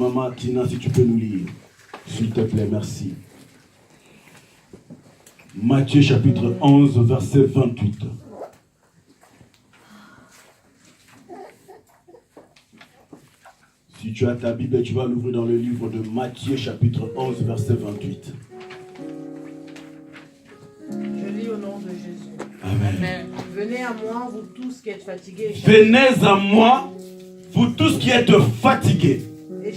Maman Tina, si tu peux nous lire, s'il te plaît, merci. Matthieu chapitre 11, verset 28. Si tu as ta Bible, tu vas l'ouvrir dans le livre de Matthieu chapitre 11, verset 28. Je lis au nom de Jésus. Amen. Amen. Venez à moi, vous tous qui êtes fatigués. Venez à moi, vous tous qui êtes fatigués et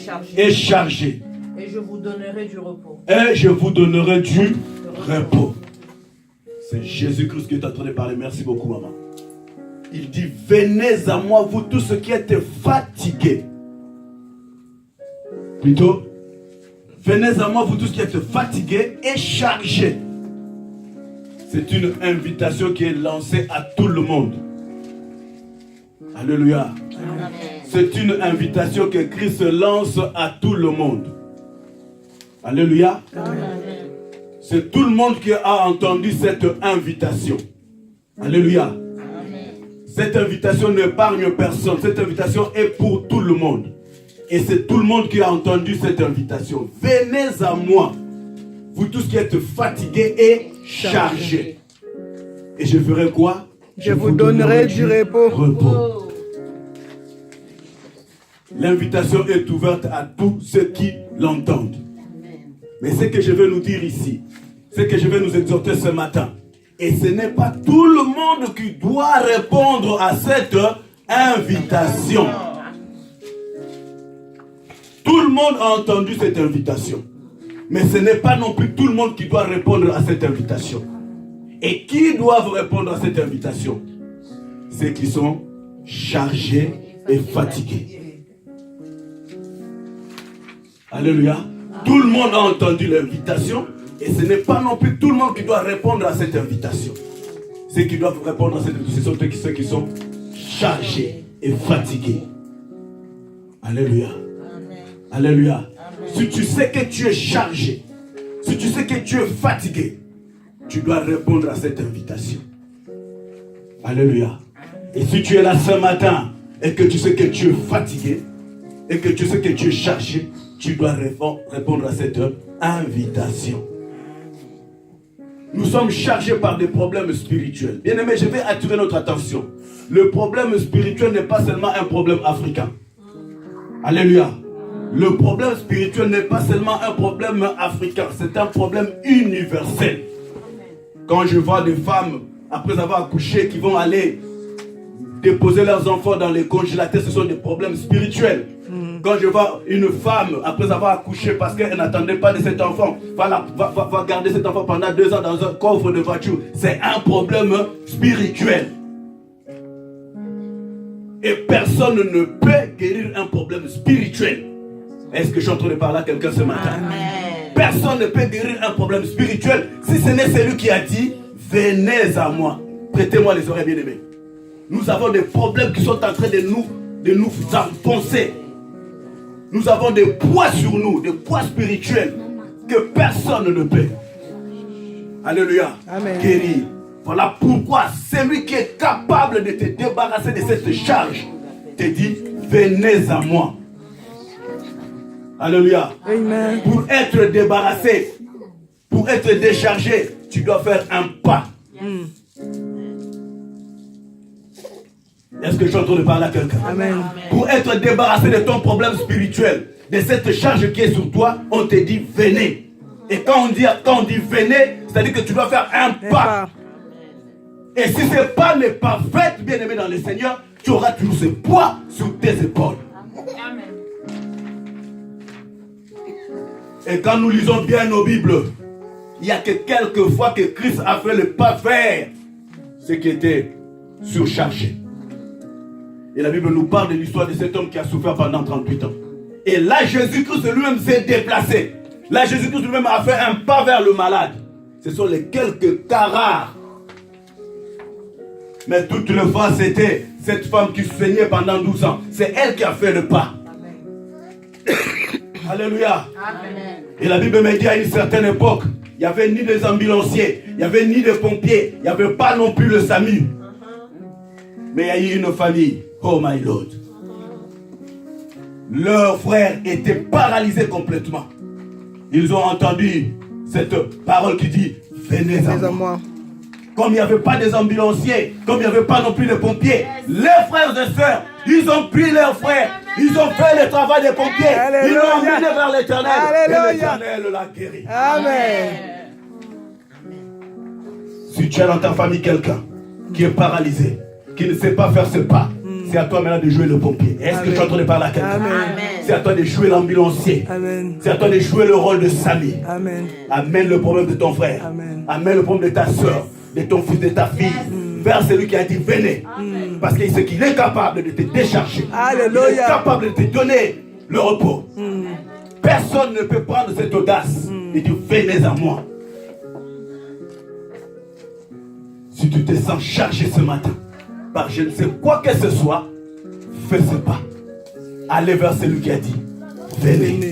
chargés. Et je vous donnerai du repos. Et je vous donnerai du repos. C'est Jésus-Christ qui est en train de parler. Merci beaucoup, maman. Il dit, venez à moi, vous tous ceux qui êtes fatigués. Plutôt, venez à moi, vous tous qui êtes fatigués et chargés. C'est une invitation qui est lancée à tout le monde. Alléluia. C'est une invitation que Christ lance à tout le monde. Alléluia. C'est tout le monde qui a entendu cette invitation. Alléluia. Cette invitation n'épargne personne. Cette invitation est pour tout le monde. Et c'est tout le monde qui a entendu cette invitation. Venez à moi, vous tous qui êtes fatigués et chargés. Et je ferai quoi? Je vous donnerai du repos. L'invitation est ouverte à tous ceux qui l'entendent. Mais ce que je veux nous dire ici, ce que je vais nous exhorter ce matin, et ce n'est pas tout le monde qui doit répondre à cette invitation. Tout le monde a entendu cette invitation. Mais ce n'est pas non plus tout le monde qui doit répondre à cette invitation. Et qui doivent répondre à cette invitation? Ceux qui sont chargés et fatigués. Alléluia. Tout le monde a entendu l'invitation. Et ce n'est pas non plus tout le monde qui doit répondre à cette invitation. Ceux qui doivent répondre à cette invitation, ce sont ceux qui sont chargés et fatigués. Alléluia. Alléluia. Amen. Si tu sais que tu es chargé, si tu sais que tu es fatigué, tu dois répondre à cette invitation. Alléluia. Et si tu es là ce matin et que tu sais que tu es fatigué et que tu sais que tu es chargé, tu dois répondre à cette invitation. Nous sommes chargés par des problèmes spirituels. Bien aimé, je vais attirer notre attention. Le problème spirituel n'est pas seulement un problème africain. Alléluia. Le problème spirituel n'est pas seulement un problème africain, c'est un problème universel. Quand je vois des femmes, après avoir accouché, qui vont aller déposer leurs enfants dans les congélateurs, ce sont des problèmes spirituels. Quand je vois une femme, après avoir accouché, parce qu'elle n'attendait pas de cet enfant, va garder cet enfant pendant 2 ans dans un coffre de voiture, c'est un problème spirituel. Et personne ne peut guérir un problème spirituel. Est-ce que je suis en train de parler à quelqu'un ce matin? Amen. Personne ne peut guérir un problème spirituel si ce n'est celui qui a dit venez à moi. Prêtez-moi les oreilles, bien aimés. Nous avons des problèmes qui sont en train de nous enfoncer. Nous avons des poids sur nous, des poids spirituels que personne ne peut. Alléluia. Amen. Guérir. Voilà pourquoi celui qui est capable de te débarrasser de cette charge te dit venez à moi. Alléluia. Amen. Pour être débarrassé, pour être déchargé, tu dois faire un pas. Est-ce que je suis en train de parler à quelqu'un? Amen. Pour être débarrassé de ton problème spirituel, de cette charge qui est sur toi, on te dit venez. Et quand on dit venez, c'est-à-dire que tu dois faire un pas. Et si ce pas n'est pas fait, bien aimé dans le Seigneur, tu auras toujours ce poids sur tes épaules. Amen. Et quand nous lisons bien nos Bibles, il y a que quelques fois que Christ a fait le pas vers ce qui était surchargé. Et la Bible nous parle de l'histoire de cet homme qui a souffert pendant 38 ans. Et là, Jésus-Christ lui-même s'est déplacé. Là, Jésus-Christ lui-même a fait un pas vers le malade. Ce sont les quelques cas rares. Mais toutes les fois, c'était cette femme qui saignait pendant 12 ans. C'est elle qui a fait le pas. Alléluia. Amen. Et la Bible me dit à une certaine époque, il n'y avait ni des ambulanciers, il n'y avait ni des pompiers, il n'y avait pas non plus le SAMU. Mais il y a eu une famille. Oh my Lord. leurs frères étaient paralysés complètement. Ils ont entendu cette parole qui dit « Venez à moi ». Comme il n'y avait pas des ambulanciers, comme il n'y avait pas non plus de pompiers, les frères et sœurs, ils ont pris leurs frères, ils ont fait le travail des pompiers, ils l'ont emmené vers l'Éternel, et l'Éternel l'a guéri. Amen. Si tu as dans ta famille quelqu'un qui est paralysé, qui ne sait pas faire ce pas, c'est à toi maintenant de jouer le pompier. Est-ce que tu es en train de parler à quelqu'un? C'est à toi de jouer l'ambulancier. C'est à toi de jouer le rôle de Samy. Amène le problème de ton frère. Amène le problème de ta soeur, de ton fils, de ta fille, vers celui qui a dit venez. Parce qu'il sait qu'il est capable de te décharger. Il est capable de te donner le repos. Personne ne peut prendre cette audace et dire venez à moi. Si tu te sens chargé ce matin par je ne sais quoi que ce soit, fais ce pas. Allez vers celui qui a dit venez.